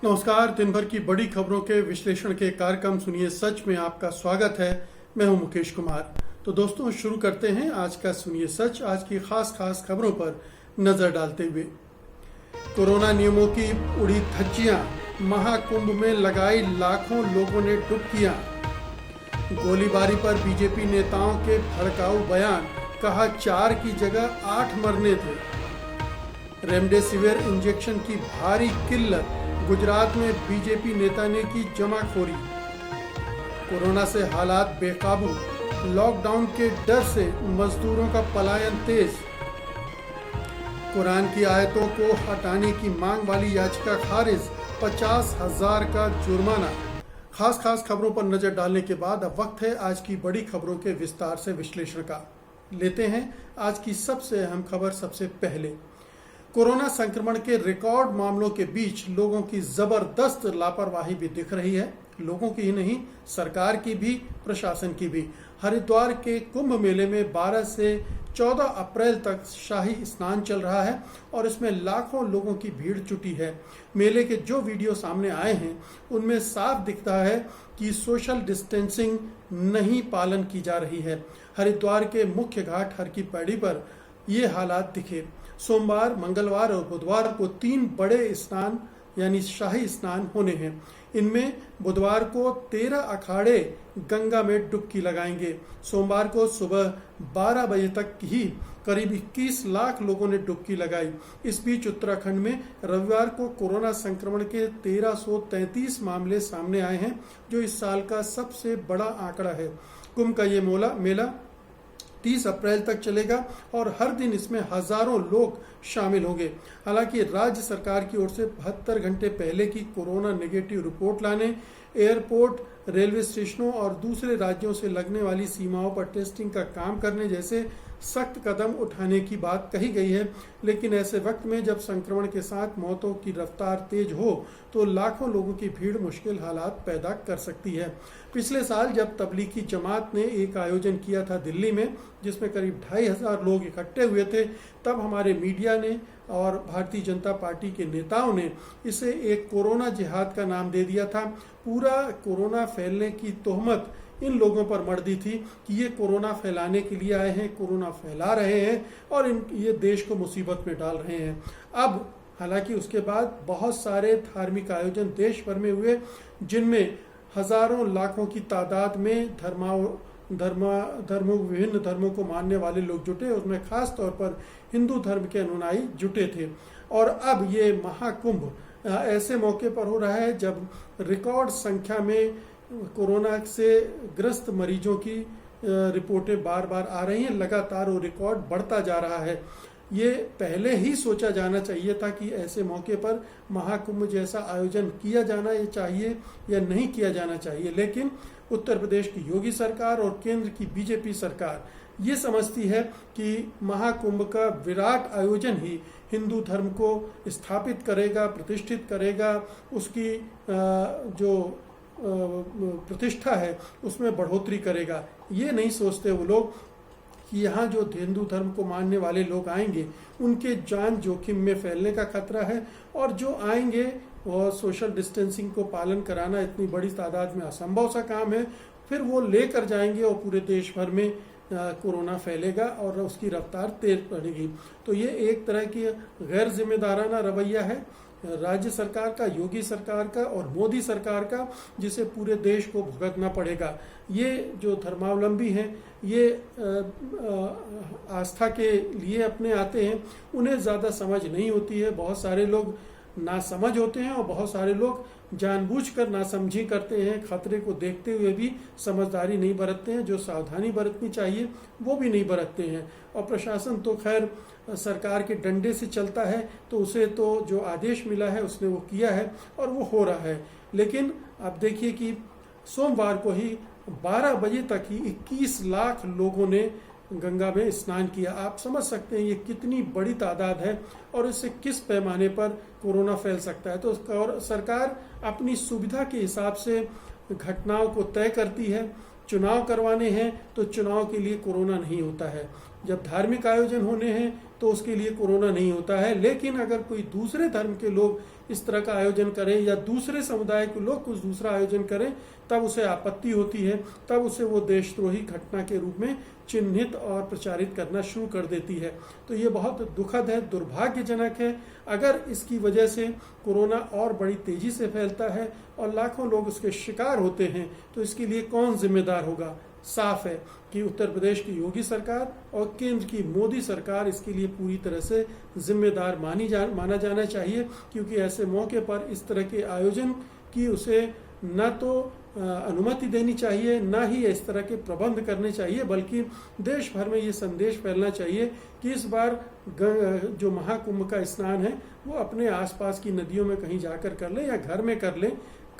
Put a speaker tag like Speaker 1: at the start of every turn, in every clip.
Speaker 1: नमस्कार। दिन भर की बड़ी खबरों के विश्लेषण के कार्यक्रम सुनिए सच में आपका स्वागत है। मैं हूं मुकेश कुमार। तो दोस्तों शुरू करते हैं आज का सुनिए सच। आज की खास खबरों पर नजर डालते हुए कोरोना नियमों की उड़ी धज्जियां, महाकुंभ में लगाई लाखों लोगों ने डुबकियां, गोलीबारी पर बीजेपी नेताओं के भड़काऊ बयान, कहा 4 की जगह 8 मरने थे, रेमडेसिविर इंजेक्शन की भारी किल्लत, गुजरात में बीजेपी नेता ने की जमाखोरी, कोरोना से हालात बेकाबू, लॉकडाउन के डर से मजदूरों का पलायन तेज, कुरान की आयतों को हटाने की मांग वाली याचिका खारिज, 50,000 का जुर्माना। खास खबरों पर नजर डालने के बाद अब वक्त है आज की बड़ी खबरों के विस्तार से विश्लेषण का। लेते हैं आज की सबसे अहम खबर। सबसे पहले कोरोना संक्रमण के रिकॉर्ड मामलों के बीच लोगों की जबरदस्त लापरवाही भी दिख रही है। लोगों की ही नहीं, सरकार की भी, प्रशासन की भी। हरिद्वार के कुंभ मेले में 12 से 14 अप्रैल तक शाही स्नान चल रहा है और इसमें लाखों लोगों की भीड़ जुटी है। मेले के जो वीडियो सामने आए हैं उनमें साफ दिखता है कि सोशल डिस्टेंसिंग नहीं पालन की जा रही है। हरिद्वार के मुख्य घाट हर की पैड़ी पर ये हालात दिखे। सोमवार, मंगलवार और बुधवार को 3 बड़े स्नान यानी शाही स्नान होने हैं। इनमें बुधवार को 13 अखाड़े गंगा में डुबकी लगाएंगे। सोमवार को सुबह 12 बजे तक ही करीब 21 लाख लोगों ने डुबकी लगाई। इस बीच उत्तराखंड में रविवार को कोरोना संक्रमण के 1333 मामले सामने आए हैं, जो इस साल का सबसे बड़ा आंकड़ा है। कुंभ का ये मेला 30 अप्रैल तक चलेगा और हर दिन इसमें हजारों लोग शामिल होंगे। हालांकि राज्य सरकार की ओर से 72 घंटे पहले की कोरोना नेगेटिव रिपोर्ट लाने, एयरपोर्ट, रेलवे स्टेशनों और दूसरे राज्यों से लगने वाली सीमाओं पर टेस्टिंग का काम करने जैसे सख्त कदम उठाने की बात कही गई है। लेकिन ऐसे वक्त में जब संक्रमण के साथ मौतों की रफ्तार तेज हो तो लाखों लोगों की भीड़ मुश्किल हालात पैदा कर सकती है। पिछले साल जब तबलीगी जमात ने एक आयोजन किया था दिल्ली में, जिसमें करीब 2,500 लोग इकट्ठे हुए थे, तब हमारे मीडिया ने और भारतीय जनता पार्टी के नेताओं ने इसे एक कोरोना जिहाद का नाम दे दिया था। पूरा कोरोना फैलने की तोहमत इन लोगों पर मढ़ दी थी कि ये कोरोना फैलाने के लिए आए हैं, कोरोना फैला रहे हैं और ये देश को मुसीबत में डाल रहे हैं। अब हालांकि उसके बाद बहुत सारे धार्मिक आयोजन देश भर में हुए, जिनमें हजारों लाखों की तादाद में विभिन्न धर्मों को मानने वाले लोग जुटे। उसमें खास तौर पर हिंदू धर्म के अनुयायी जुटे थे। और अब ये महाकुंभ ऐसे मौके पर हो रहा है जब रिकॉर्ड संख्या में कोरोना से ग्रस्त मरीजों की रिपोर्टें बार आ रही हैं। लगातार वो रिकॉर्ड बढ़ता जा रहा है। ये पहले ही सोचा जाना चाहिए था कि ऐसे मौके पर महाकुंभ जैसा आयोजन किया जाना ये चाहिए या नहीं किया जाना चाहिए। लेकिन उत्तर प्रदेश की योगी सरकार और केंद्र की बीजेपी सरकार ये समझती है कि महाकुंभ का विराट आयोजन ही हिंदू धर्म को स्थापित करेगा, प्रतिष्ठित करेगा, उसकी जो प्रतिष्ठा है उसमें बढ़ोतरी करेगा। ये नहीं सोचते वो लोग कि यहाँ जो हिंदू धर्म को मानने वाले लोग आएंगे उनके जान जोखिम में फैलने का खतरा है, और जो आएंगे वो सोशल डिस्टेंसिंग को पालन कराना इतनी बड़ी तादाद में असंभव सा काम है। फिर वो लेकर जाएंगे और पूरे देश भर में कोरोना फैलेगा और उसकी रफ्तार तेज बढ़ेगी। तो ये एक तरह की गैर जिम्मेदाराना रवैया है राज्य सरकार का, योगी सरकार का और मोदी सरकार का, जिसे पूरे देश को भुगतना पड़ेगा। ये जो धर्मावलंबी हैं ये आस्था के लिए अपने आते हैं, उन्हें ज़्यादा समझ नहीं होती है। बहुत सारे लोग नासमझ होते हैं और बहुत सारे लोग जानबूझकर नासमझी करते हैं। खतरे को देखते हुए भी समझदारी नहीं बरतते हैं, जो सावधानी बरतनी चाहिए वो भी नहीं बरतते हैं। और प्रशासन तो खैर सरकार के डंडे से चलता है, तो उसे तो जो आदेश मिला है उसने वो किया है और वो हो रहा है। लेकिन आप देखिए कि सोमवार को ही 12 बजे तक ही 21 लाख लोगों ने गंगा में स्नान किया। आप समझ सकते हैं ये कितनी बड़ी तादाद है और इससे किस पैमाने पर कोरोना फैल सकता है। तो सरकार अपनी सुविधा के हिसाब से घटनाओं को तय करती है। चुनाव करवाने हैं तो चुनाव के लिए कोरोना नहीं होता है। जब धार्मिक आयोजन होने हैं तो उसके लिए कोरोना नहीं होता है, लेकिन अगर कोई दूसरे धर्म के लोग इस तरह का आयोजन करें या दूसरे समुदाय के लोग कुछ दूसरा आयोजन करें तब उसे आपत्ति होती है, तब उसे वो देशद्रोही घटना के रूप में चिन्हित और प्रचारित करना शुरू कर देती है। तो ये बहुत दुखद है, दुर्भाग्यजनक है। अगर इसकी वजह से कोरोना और बड़ी तेजी से फैलता है और लाखों लोग उसके शिकार होते हैं तो इसके लिए कौन जिम्मेदार होगा? साफ है कि उत्तर प्रदेश की योगी सरकार और केंद्र की मोदी सरकार इसके लिए पूरी तरह से जिम्मेदार माना जाना चाहिए, क्योंकि ऐसे मौके पर इस तरह के आयोजन की उसे न तो अनुमति देनी चाहिए, न ही इस तरह के प्रबंध करने चाहिए, बल्कि देश भर में ये संदेश फैलना चाहिए कि इस बार जो महाकुंभ का स्नान है वो अपने आसपास की नदियों में कहीं जाकर कर ले या घर में कर ले,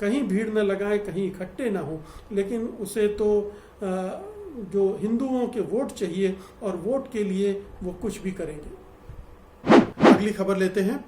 Speaker 1: कहीं भीड़ न लगाएं, कहीं इकट्ठे ना हो। लेकिन उसे तो जो हिंदुओं के वोट चाहिए और वोट के लिए वो कुछ भी करेंगे। अगली खबर लेते हैं।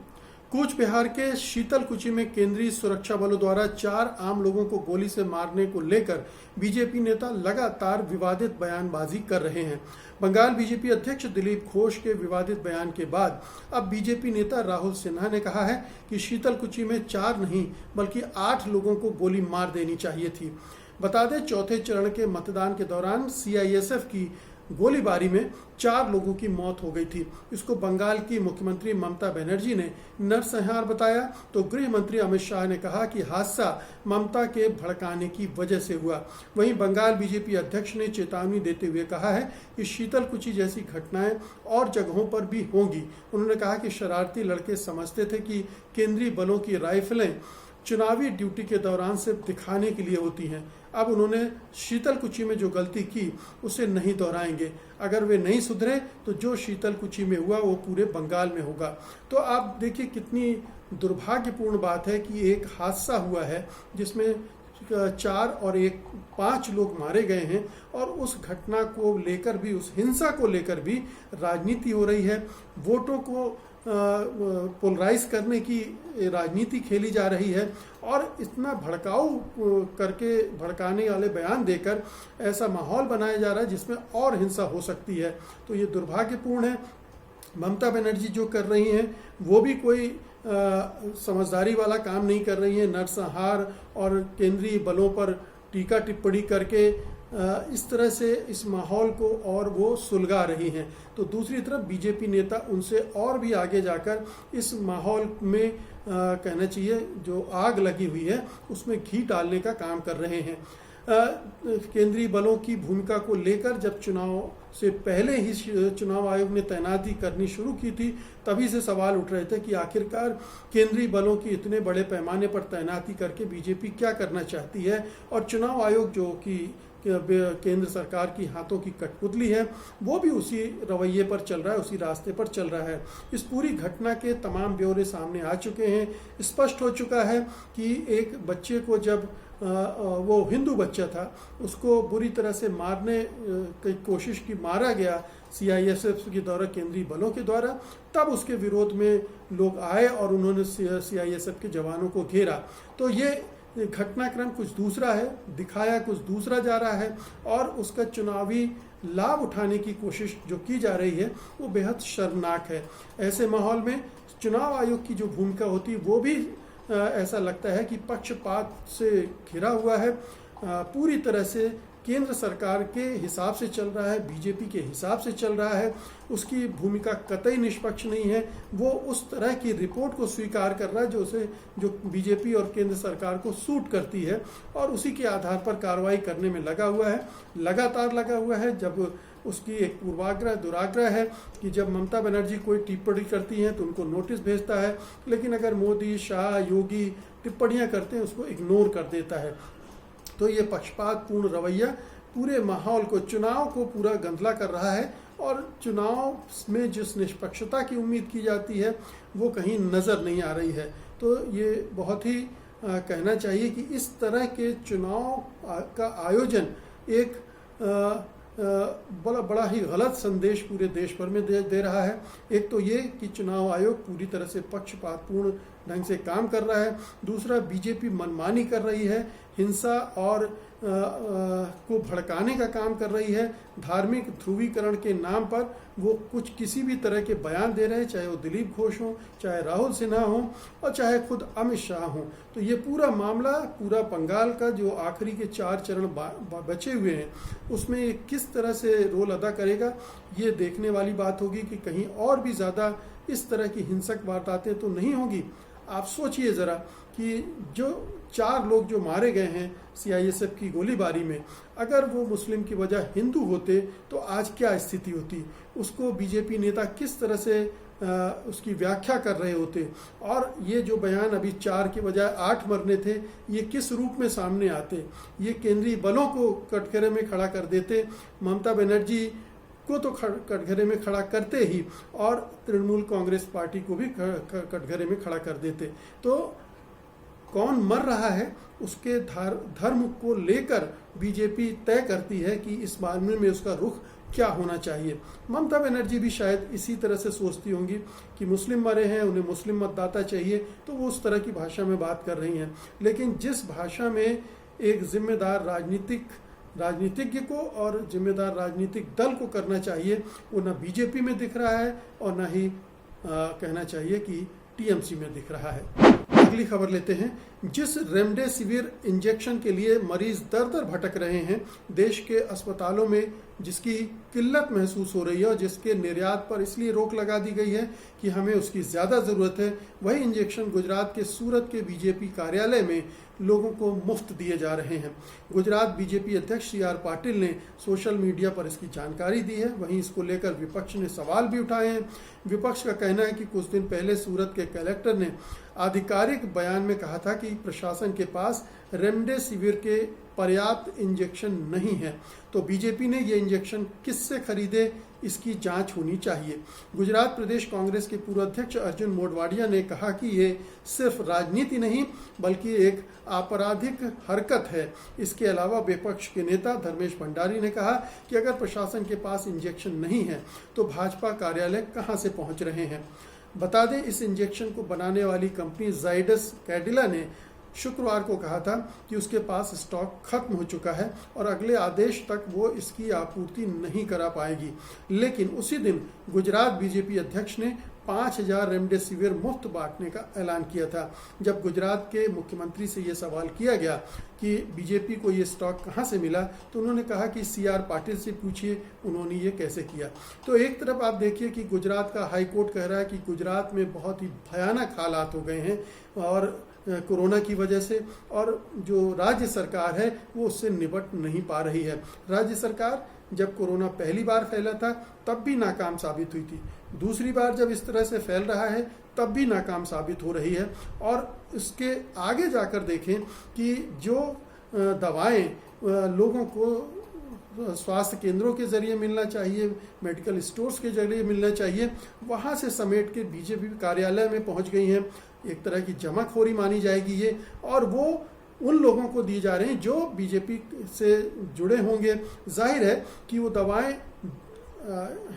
Speaker 1: कूच बिहार के शीतलकुची में केंद्रीय सुरक्षा बलों द्वारा 4 आम लोगों को गोली से मारने को लेकर बीजेपी नेता लगातार विवादित बयानबाजी कर रहे हैं। बंगाल बीजेपी अध्यक्ष दिलीप घोष के विवादित बयान के बाद अब बीजेपी नेता राहुल सिन्हा ने कहा है कि शीतलकुची में 4 नहीं बल्कि 8 लोगों को गोली मार देनी चाहिए थी। बता दें, चौथे चरण के मतदान के दौरान सीआईएसएफ की गोलीबारी में 4 लोगों की मौत हो गई थी। इसको बंगाल की मुख्यमंत्री ममता बनर्जी ने नरसंहार बताया तो गृह मंत्री अमित शाह ने कहा कि हादसा ममता के भड़काने की वजह से हुआ। वहीं बंगाल बीजेपी अध्यक्ष ने चेतावनी देते हुए कहा है कि शीतलकुची जैसी घटनाएं और जगहों पर भी होंगी। उन्होंने कहा कि शरारती लड़के समझते थे कि केंद्रीय बलों की राइफलें चुनावी ड्यूटी के दौरान सिर्फ दिखाने के लिए होती हैं। अब उन्होंने शीतलकुची में जो गलती की उसे नहीं दोहराएंगे। अगर वे नहीं सुधरे तो जो शीतलकुची में हुआ वो पूरे बंगाल में होगा। तो आप देखिए कितनी दुर्भाग्यपूर्ण बात है कि एक हादसा हुआ है जिसमें 4 और 5 लोग मारे गए हैं और उस घटना को लेकर भी, उस हिंसा को लेकर भी राजनीति हो रही है। वोटों को पोलराइज करने की राजनीति खेली जा रही है और इतना भड़काऊ करके भड़काने वाले बयान देकर ऐसा माहौल बनाया जा रहा है जिसमें और हिंसा हो सकती है। तो ये दुर्भाग्यपूर्ण है। ममता बनर्जी जो कर रही हैं वो भी कोई समझदारी वाला काम नहीं कर रही है। नरसंहार और केंद्रीय बलों पर टीका टिप्पणी करके इस तरह से इस माहौल को और वो सुलगा रही हैं। तो दूसरी तरफ बीजेपी नेता उनसे और भी आगे जाकर इस माहौल में कहना चाहिए जो आग लगी हुई है उसमें घी डालने का काम कर रहे हैं। केंद्रीय बलों की भूमिका को लेकर जब चुनाव से पहले ही चुनाव आयोग ने तैनाती करनी शुरू की थी तभी से सवाल उठ रहे थे कि आखिरकार केंद्रीय बलों की इतने बड़े पैमाने पर तैनाती करके बीजेपी क्या करना चाहती है। और चुनाव आयोग जो कि केंद्र सरकार की हाथों की कठपुतली है वो भी उसी रवैये पर चल रहा है, उसी रास्ते पर चल रहा है। इस पूरी घटना के तमाम ब्यौरे सामने आ चुके हैं। स्पष्ट हो चुका है कि एक बच्चे को जब वो हिंदू बच्चा था उसको बुरी तरह से मारने की कोशिश की, मारा गया सीआईएसएफ के द्वारा, केंद्रीय बलों के द्वारा, तब उसके विरोध में लोग आए और उन्होंने सीआईएसएफ के जवानों को घेरा। तो ये घटनाक्रम कुछ दूसरा है, दिखाया कुछ दूसरा जा रहा है और उसका चुनावी लाभ उठाने की कोशिश जो की जा रही है वो बेहद शर्मनाक है। ऐसे माहौल में चुनाव आयोग की जो भूमिका होती है वो भी ऐसा लगता है कि पक्षपात से घिरा हुआ है। पूरी तरह से केंद्र सरकार के हिसाब से चल रहा है, बीजेपी के हिसाब से चल रहा है। उसकी भूमिका कतई निष्पक्ष नहीं है। वो उस तरह की रिपोर्ट को स्वीकार कर रहा है जो बीजेपी और केंद्र सरकार को सूट करती है और उसी के आधार पर कार्रवाई करने में लगा हुआ है, लगातार लगा हुआ है। जब उसकी एक पूर्वाग्रह दुराग्रह है कि जब ममता बनर्जी कोई टिप्पणी करती हैं तो उनको नोटिस भेजता है, लेकिन अगर मोदी, शाह, योगी टिप्पणियां करते हैं उसको इग्नोर कर देता है। तो ये पक्षपातपूर्ण रवैया पूरे माहौल को, चुनाव को पूरा गंदला कर रहा है और चुनाव में जिस निष्पक्षता की उम्मीद की जाती है वो कहीं नज़र नहीं आ रही है। तो ये बहुत ही कहना चाहिए कि इस तरह के चुनाव का आयोजन एक बड़ा ही गलत संदेश पूरे देश भर में दे रहा है। एक तो ये कि चुनाव आयोग पूरी तरह से पक्षपातपूर्ण ढंग से काम कर रहा है, दूसरा बीजेपी मनमानी कर रही है, हिंसा और को भड़काने का काम कर रही है। धार्मिक ध्रुवीकरण के नाम पर वो कुछ किसी भी तरह के बयान दे रहे हैं, चाहे वो दिलीप घोष हो, चाहे राहुल सिन्हा हो और चाहे खुद अमित शाह हो। तो ये पूरा मामला, पूरा बंगाल का जो आखिरी के 4 चरण बचे हुए हैं, उसमें ये किस तरह से रोल अदा करेगा, ये देखने वाली बात होगी कि कहीं और भी ज़्यादा इस तरह की हिंसक वारदातें तो नहीं होगी। आप सोचिए ज़रा कि जो 4 लोग जो मारे गए हैं CISF की गोलीबारी में, अगर वो मुस्लिम की वजह हिंदू होते तो आज क्या स्थिति होती, उसको बीजेपी नेता किस तरह से उसकी व्याख्या कर रहे होते। और ये जो बयान अभी 4 के बजाय 8 मरने थे, ये किस रूप में सामने आते, ये केंद्रीय बलों को कटघरे में खड़ा कर देते, ममता बनर्जी को तो कटघरे में खड़ा करते ही, और तृणमूल कांग्रेस पार्टी को भी कटघरे में खड़ा कर देते। तो कौन मर रहा है उसके धर्म को लेकर बीजेपी तय करती है कि इस मामले में उसका रुख क्या होना चाहिए। ममता बनर्जी भी शायद इसी तरह से सोचती होंगी कि मुस्लिम मरे हैं, उन्हें मुस्लिम मतदाता चाहिए, तो वो उस तरह की भाषा में बात कर रही हैं। लेकिन जिस भाषा में एक जिम्मेदार राजनीतिज्ञ को और जिम्मेदार राजनीतिक दल को करना चाहिए, वो ना बीजेपी में दिख रहा है और ना ही कहना चाहिए कि TMC में दिख रहा है। अगली खबर लेते हैं। जिस रेमडेसिविर इंजेक्शन के लिए मरीज दर दर भटक रहे हैं, देश के अस्पतालों में जिसकी किल्लत महसूस हो रही है और जिसके निर्यात पर इसलिए रोक लगा दी गई है कि हमें उसकी ज़्यादा ज़रूरत है, वही इंजेक्शन गुजरात के सूरत के बीजेपी कार्यालय में लोगों को मुफ्त दिए जा रहे हैं। गुजरात बीजेपी अध्यक्ष CR पाटिल ने सोशल मीडिया पर इसकी जानकारी दी है। वहीं इसको लेकर विपक्ष ने सवाल भी उठाए हैं। विपक्ष का कहना है कि कुछ दिन पहले सूरत के कलेक्टर ने आधिकारिक बयान में कहा था कि प्रशासन के पास रेमडेसिविर के पर्याप्त इंजेक्शन नहीं है, तो बीजेपी ने ये इंजेक्शन किससे खरीदे, इसकी जांच होनी चाहिए। गुजरात प्रदेश कांग्रेस के पूर्व अध्यक्ष अर्जुन मोढवाडिया ने कहा कि ये सिर्फ राजनीति नहीं बल्कि एक आपराधिक हरकत है। इसके अलावा विपक्ष के नेता धर्मेश भंडारी ने कहा कि अगर प्रशासन के पास इंजेक्शन नहीं है तो भाजपा कार्यालय कहां से पहुंच रहे हैं। बता दें, इस इंजेक्शन को बनाने वाली कंपनी जाइडस कैडिला ने शुक्रवार को कहा था कि उसके पास स्टॉक खत्म हो चुका है और अगले आदेश तक वो इसकी आपूर्ति नहीं करा पाएगी। लेकिन उसी दिन गुजरात बीजेपी अध्यक्ष ने 5000 रेमडेसिविर मुफ्त बांटने का ऐलान किया था। जब गुजरात के मुख्यमंत्री से ये सवाल किया गया कि बीजेपी को ये स्टॉक कहाँ से मिला, तो उन्होंने कहा कि CR पाटिल से पूछिए उन्होंने ये कैसे किया। तो एक तरफ आप देखिए कि गुजरात का हाई कोर्ट कह रहा है कि गुजरात में बहुत ही भयानक हालात हो गए हैं और कोरोना की वजह से, और जो राज्य सरकार है वो उससे निपट नहीं पा रही है। राज्य सरकार जब कोरोना पहली बार फैला था तब भी नाकाम साबित हुई थी, दूसरी बार जब इस तरह से फैल रहा है तब भी नाकाम साबित हो रही है। और इसके आगे जाकर देखें कि जो दवाएं लोगों को स्वास्थ्य केंद्रों के जरिए मिलना चाहिए, मेडिकल स्टोर्स के जरिए मिलना चाहिए, वहाँ से समेट के बीजेपी कार्यालय में पहुँच गई हैं। एक तरह की जमाखोरी मानी जाएगी ये, और वो उन लोगों को दी जा रही हैं जो बीजेपी से जुड़े होंगे। जाहिर है कि वो दवाएं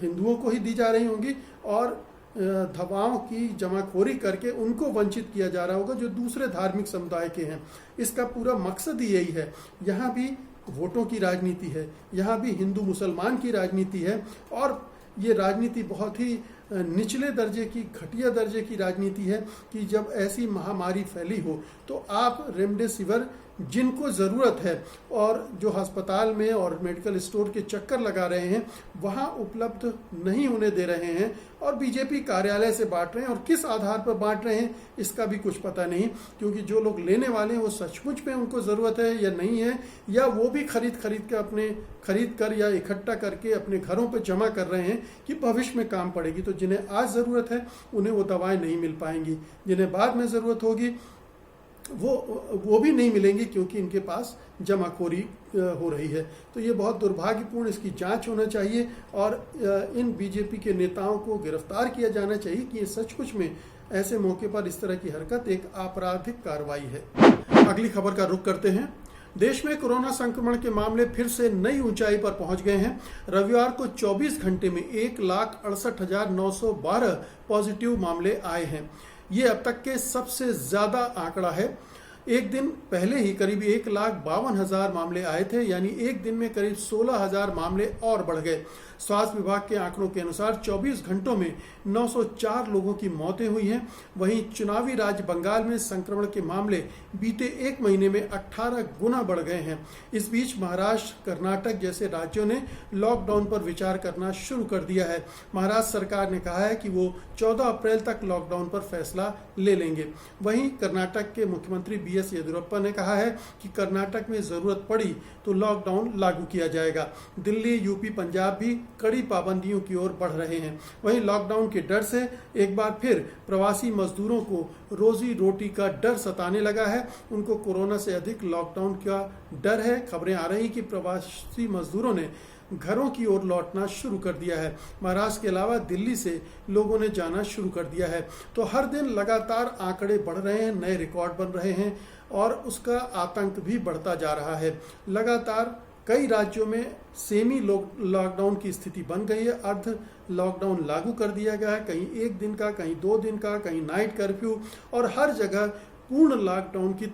Speaker 1: हिंदुओं को ही दी जा रही होंगी और दवाओं की जमाखोरी करके उनको वंचित किया जा रहा होगा जो दूसरे धार्मिक समुदाय के हैं। इसका पूरा मकसद ही यही है। यहाँ भी वोटों की राजनीति है, यहाँ भी हिंदू मुसलमान की राजनीति है, और ये राजनीति बहुत ही निचले दर्जे की, घटिया दर्जे की राजनीति है कि जब ऐसी महामारी फैली हो तो आप रेमडेसिविर जिनको ज़रूरत है और जो अस्पताल में और मेडिकल स्टोर के चक्कर लगा रहे हैं वहाँ उपलब्ध नहीं होने दे रहे हैं और बीजेपी कार्यालय से बांट रहे हैं। और किस आधार पर बांट रहे हैं इसका भी कुछ पता नहीं, क्योंकि जो लोग लेने वाले हैं वो सचमुच में उनको ज़रूरत है या नहीं है, या वो भी खरीद कर या इकट्ठा करके अपने घरों पर जमा कर रहे हैं कि भविष्य में काम पड़ेगी। तो जिन्हें आज ज़रूरत है उन्हें वो दवाएँ नहीं मिल पाएंगी, जिन्हें बाद में ज़रूरत होगी वो भी नहीं मिलेंगी, क्योंकि इनके पास जमाखोरी हो रही है। तो ये बहुत दुर्भाग्यपूर्ण, इसकी जांच होना चाहिए और इन बीजेपी के नेताओं को गिरफ्तार किया जाना चाहिए कि ये सचमुच में ऐसे मौके पर इस तरह की हरकत एक आपराधिक कार्रवाई है। अगली खबर का रुख करते हैं। देश में कोरोना संक्रमण के मामले फिर से नई ऊंचाई पर पहुंच गए हैं। रविवार को 24 घंटे में 1,68,912 पॉजिटिव मामले आए हैं। ये अब तक के सबसे ज़्यादा आंकड़ा है। एक दिन पहले ही करीब 1,52,000 मामले आए थे, यानी एक दिन में करीब 16,000 मामले और बढ़ गए। स्वास्थ्य विभाग के आंकड़ों के अनुसार 24 घंटों में 904 लोगों की मौतें हुई हैं। वहीं चुनावी राज्य बंगाल में संक्रमण के मामले बीते एक महीने में 18 गुना बढ़ गए हैं। इस बीच महाराष्ट्र, कर्नाटक जैसे राज्यों ने लॉकडाउन पर विचार करना शुरू कर दिया है। महाराष्ट्र सरकार ने कहा है कि वो 14 अप्रैल तक लॉकडाउन पर फैसला ले लेंगे। वहीं कर्नाटक के मुख्यमंत्री BS येदियुरप्पा ने कहा है कि कर्नाटक में जरूरत पड़ी तो लॉकडाउन लागू किया जाएगा। दिल्ली, यूपी, पंजाब भी कड़ी पाबंदियों की ओर बढ़ रहे हैं। वहीं लॉकडाउन के डर से एक बार फिर प्रवासी मजदूरों को रोजी रोटी का डर सताने लगा है। उनको कोरोना से अधिक लॉकडाउन का डर है। खबरें आ रही कि प्रवासी मजदूरों ने घरों की ओर लौटना शुरू कर दिया है। महाराष्ट्र के अलावा दिल्ली से लोगों ने जाना शुरू कर दिया है। तो हर दिन लगातार आंकड़े बढ़ रहे हैं, नए रिकॉर्ड बन रहे हैं और उसका आतंक भी बढ़ता जा रहा है। लगातार कई राज्यों में सेमी लॉकडाउन की स्थिति बन गई है। अर्ध लॉकडाउन लागू कर दिया गया है, कहीं एक दिन का, कहीं 2 दिन का, कहीं नाइट कर्फ्यू, और हर जगह पूर्ण लॉकडाउन की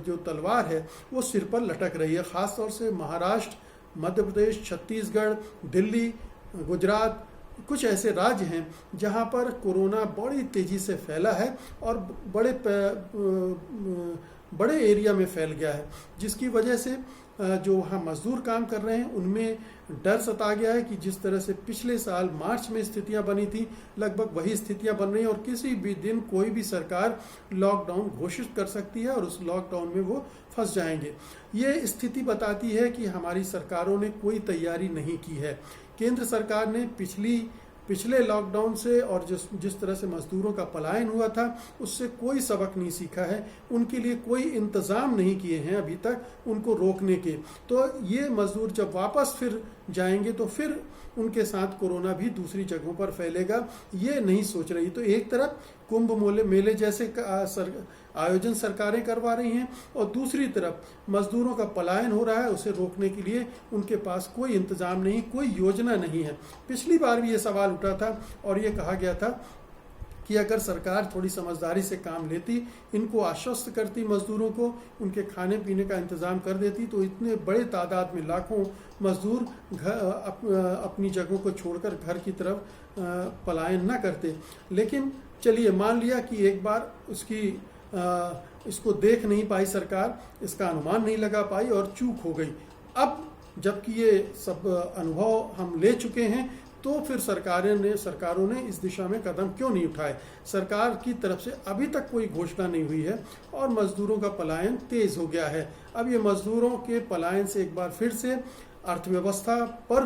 Speaker 1: जो तलवार है वो सिर पर लटक रही है। खासतौर से महाराष्ट्र, मध्य प्रदेश, छत्तीसगढ़, दिल्ली, गुजरात, कुछ ऐसे राज्य हैं जहां पर कोरोना बड़ी तेजी से फैला है और बड़े एरिया में फैल गया है, जिसकी वजह से जो वहाँ मजदूर काम कर रहे हैं उनमें डर सता गया है कि जिस तरह से पिछले साल मार्च में स्थितियां बनी थी, लगभग वही स्थितियां बन रही हैं और किसी भी दिन कोई भी सरकार लॉकडाउन घोषित कर सकती है और उस लॉकडाउन में वो फंस जाएंगे। ये स्थिति बताती है कि हमारी सरकारों ने कोई तैयारी नहीं की है। केंद्र सरकार ने पिछले लॉकडाउन से और जिस तरह से मजदूरों का पलायन हुआ था उससे कोई सबक नहीं सीखा है। उनके लिए कोई इंतजाम नहीं किए हैं अभी तक उनको रोकने के। तो ये मजदूर जब वापस फिर जाएंगे तो फिर उनके साथ कोरोना भी दूसरी जगहों पर फैलेगा, ये नहीं सोच रही। तो एक तरफ कुंभ मेले जैसे आयोजन सरकारें करवा रही हैं और दूसरी तरफ मजदूरों का पलायन हो रहा है, उसे रोकने के लिए उनके पास कोई इंतजाम नहीं, कोई योजना नहीं है। पिछली बार भी ये सवाल उठा था और ये कहा गया था कि अगर सरकार थोड़ी समझदारी से काम लेती, इनको आश्वस्त करती, मजदूरों को उनके खाने पीने का इंतजाम कर देती, तो इतने बड़े तादाद में लाखों मजदूर अपनी जगहों को छोड़कर घर की तरफ पलायन न करते। लेकिन चलिए मान लिया कि एक बार इसको देख नहीं पाई सरकार, इसका अनुमान नहीं लगा पाई और चूक हो गई। अब जबकि ये सब अनुभव हम ले चुके हैं तो फिर सरकारों ने इस दिशा में कदम क्यों नहीं उठाए? सरकार की तरफ से अभी तक कोई घोषणा नहीं हुई है और मजदूरों का पलायन तेज हो गया है। अब ये मजदूरों के पलायन से एक बार फिर से अर्थव्यवस्था पर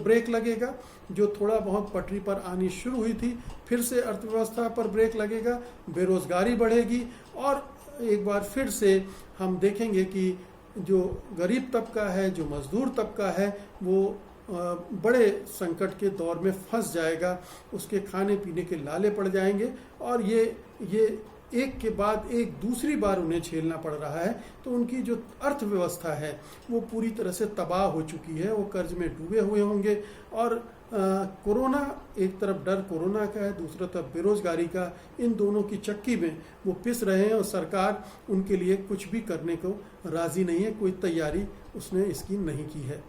Speaker 1: ब्रेक लगेगा। जो थोड़ा बहुत पटरी पर आनी शुरू हुई थी, फिर से अर्थव्यवस्था पर ब्रेक लगेगा, बेरोजगारी बढ़ेगी और एक बार फिर से हम देखेंगे कि जो गरीब तबका है, जो मजदूर तबका है, वो बड़े संकट के दौर में फंस जाएगा। उसके खाने पीने के लाले पड़ जाएंगे और ये एक के बाद एक दूसरी बार उन्हें झेलना पड़ रहा है। तो उनकी जो अर्थव्यवस्था है वो पूरी तरह से तबाह हो चुकी है, वो कर्ज में डूबे हुए होंगे और कोरोना, एक तरफ डर कोरोना का है, दूसरी तरफ बेरोजगारी का, इन दोनों की चक्की में वो पिस रहे हैं और सरकार उनके लिए कुछ भी करने को राजी नहीं है, कोई तैयारी उसने इसकी नहीं की है।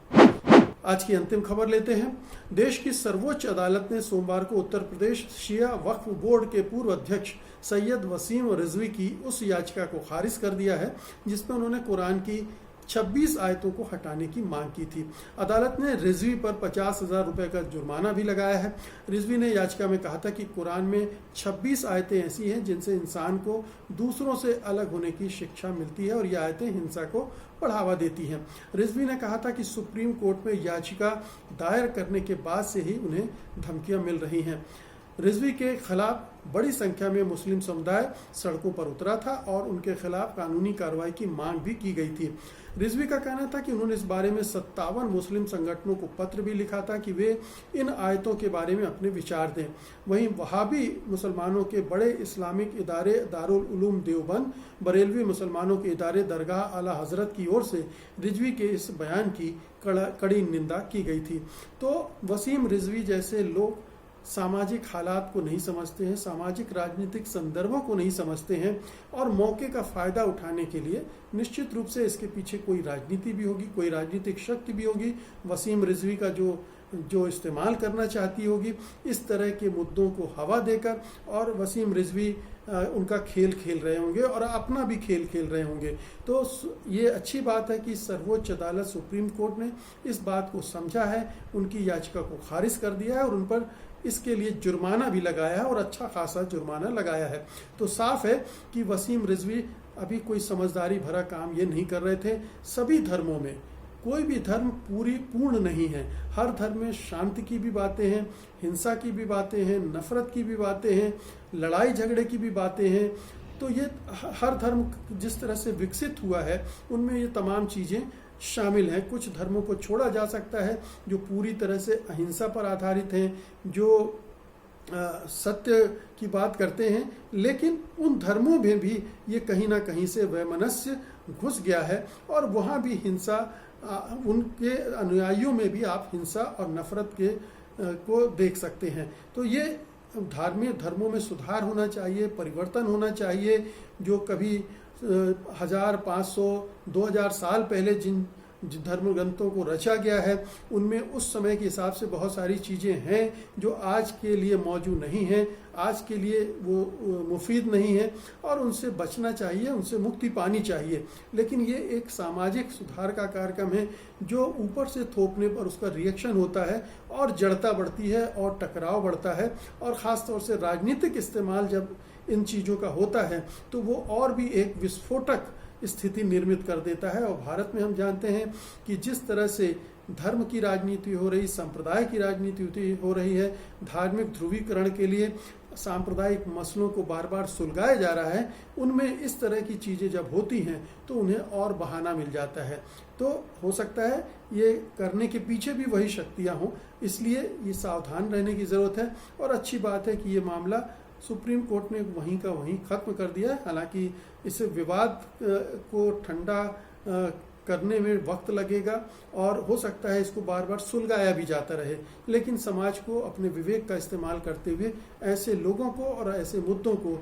Speaker 1: आज की अंतिम खबर लेते हैं। देश की सर्वोच्च अदालत ने सोमवार को उत्तर प्रदेश शिया वक्फ बोर्ड के पूर्व अध्यक्ष सैयद वसीम रिजवी की उस याचिका को खारिज कर दिया है जिसमें उन्होंने कुरान की 26 आयतों को हटाने की मांग की थी। अदालत ने रिजवी पर 50,000 रुपए का जुर्माना भी लगाया है। रिजवी ने याचिका में कहा था कि कुरान में 26 आयतें ऐसी हैं जिनसे इंसान को दूसरों से अलग होने की शिक्षा मिलती है और ये आयतें हिंसा को बढ़ावा देती हैं। रिजवी ने कहा था कि सुप्रीम कोर्ट में याचिका दायर करने के बाद से ही उन्हें धमकियां मिल रही हैं। रिजवी के खिलाफ बड़ी संख्या में मुस्लिम समुदाय सड़कों पर उतरा था और उनके खिलाफ कानूनी कार्रवाई की मांग भी की गई थी। रिजवी का कहना था कि उन्होंने इस बारे में 57 मुस्लिम संगठनों को पत्र भी लिखा था कि वे इन आयतों के बारे में अपने विचार दें। वहीं वहाबी मुसलमानों के बड़े इस्लामिक इदारे दारुल उलूम देवबंद, बरेलवी मुसलमानों के इदारे दरगाह आला हजरत की ओर से रिजवी के इस बयान की कड़ी निंदा की गई थी। तो वसीम रिजवी जैसे लोग सामाजिक हालात को नहीं समझते हैं, सामाजिक राजनीतिक संदर्भों को नहीं समझते हैं और मौके का फायदा उठाने के लिए निश्चित रूप से इसके पीछे कोई राजनीति भी होगी, कोई राजनीतिक शक्ति भी होगी, वसीम रिजवी का जो इस्तेमाल करना चाहती होगी इस तरह के मुद्दों को हवा देकर, और वसीम रिजवी उनका खेल खेल रहे होंगे और अपना भी खेल खेल रहे होंगे। तो ये अच्छी बात है कि सर्वोच्च अदालत सुप्रीम कोर्ट ने इस बात को समझा है, उनकी याचिका को खारिज कर दिया है और उन पर इसके लिए जुर्माना भी लगाया है और अच्छा खासा जुर्माना लगाया है। तो साफ है कि वसीम रिजवी अभी कोई समझदारी भरा काम ये नहीं कर रहे थे। सभी धर्मों में कोई भी धर्म पूर्ण नहीं है, हर धर्म में शांति की भी बातें हैं, हिंसा की भी बातें हैं, नफरत की भी बातें हैं, लड़ाई झगड़े की भी बातें हैं। तो ये हर धर्म जिस तरह से विकसित हुआ है उनमें ये तमाम चीज़ें शामिल हैं। कुछ धर्मों को छोड़ा जा सकता है जो पूरी तरह से अहिंसा पर आधारित हैं, जो सत्य की बात करते हैं, लेकिन उन धर्मों में भी ये कहीं ना कहीं से वैमनस्य घुस गया है और वहाँ भी हिंसा, उनके अनुयायियों में भी आप हिंसा और नफरत को देख सकते हैं। तो ये धार्मिक धर्मों में सुधार होना चाहिए, परिवर्तन होना चाहिए। जो कभी 1000, 500, 2000 साल पहले जिन धर्म ग्रंथों को रचा गया है उनमें उस समय के हिसाब से बहुत सारी चीज़ें हैं जो आज के लिए मौजूद नहीं हैं, आज के लिए वो मुफीद नहीं है और उनसे बचना चाहिए, उनसे मुक्ति पानी चाहिए। लेकिन ये एक सामाजिक सुधार का कार्यक्रम है जो ऊपर से थोपने पर उसका रिएक्शन होता है और जड़ता बढ़ती है और टकराव बढ़ता है, और ख़ास तौर से राजनीतिक इस्तेमाल जब इन चीज़ों का होता है तो वो और भी एक विस्फोटक स्थिति निर्मित कर देता है। और भारत में हम जानते हैं कि जिस तरह से धर्म की राजनीति हो रही, संप्रदाय की राजनीति हो रही है, धार्मिक ध्रुवीकरण के लिए सांप्रदायिक मसलों को बार बार सुलगाया जा रहा है, उनमें इस तरह की चीज़ें जब होती हैं तो उन्हें और बहाना मिल जाता है। तो हो सकता है ये करने के पीछे भी वही शक्तियाँ हों, इसलिए ये सावधान रहने की ज़रूरत है। और अच्छी बात है कि ये मामला सुप्रीम कोर्ट ने वहीं का वहीं ख़त्म कर दिया है। हालांकि इस विवाद को ठंडा करने में वक्त लगेगा और हो सकता है इसको बार बार सुलगाया भी जाता रहे, लेकिन समाज को अपने विवेक का इस्तेमाल करते हुए ऐसे लोगों को और ऐसे मुद्दों को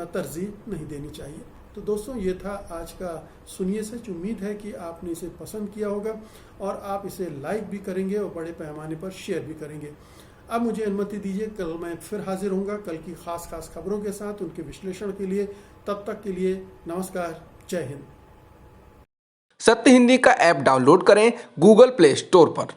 Speaker 1: तरजीह नहीं देनी चाहिए। तो दोस्तों, ये था आज का सुनिए सच। उम्मीद है कि आपने इसे पसंद किया होगा और आप इसे लाइक भी करेंगे और बड़े पैमाने पर शेयर भी करेंगे। अब मुझे अनुमति दीजिए, कल मैं फिर हाजिर होऊंगा कल की खास खबरों के साथ, उनके विश्लेषण के लिए। तब तक के लिए नमस्कार, जय हिंद।
Speaker 2: सत्य हिंदी का ऐप डाउनलोड करें गूगल प्ले स्टोर पर।